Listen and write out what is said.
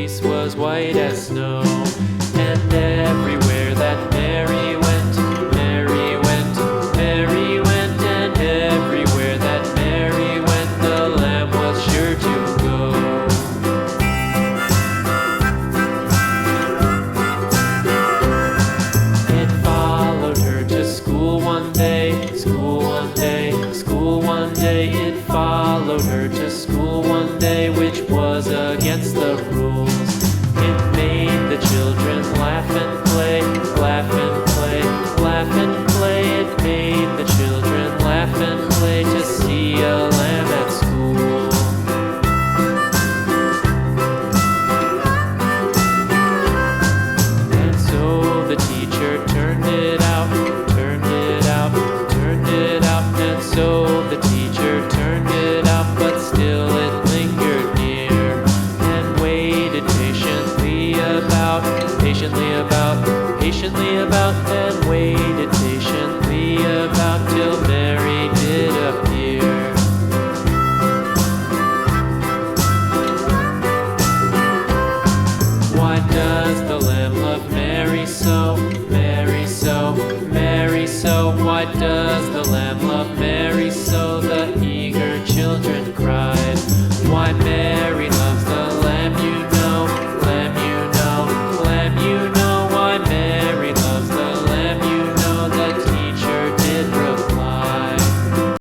face was white as snow. And everywhere that Mary went, Mary went, Mary went, and everywhere that Mary went, the lamb was sure to go. It followed her to school one day, school one day, school one day. It followed her to school one day, which was against the rules. It made the children laugh and play, laugh and play, laugh and play. It made the children laugh and play to see a lamb at school. And so the teacher turned it out, turned it out, turned it out. And so the teacher turned it out, but still it lingered near and waited patiently about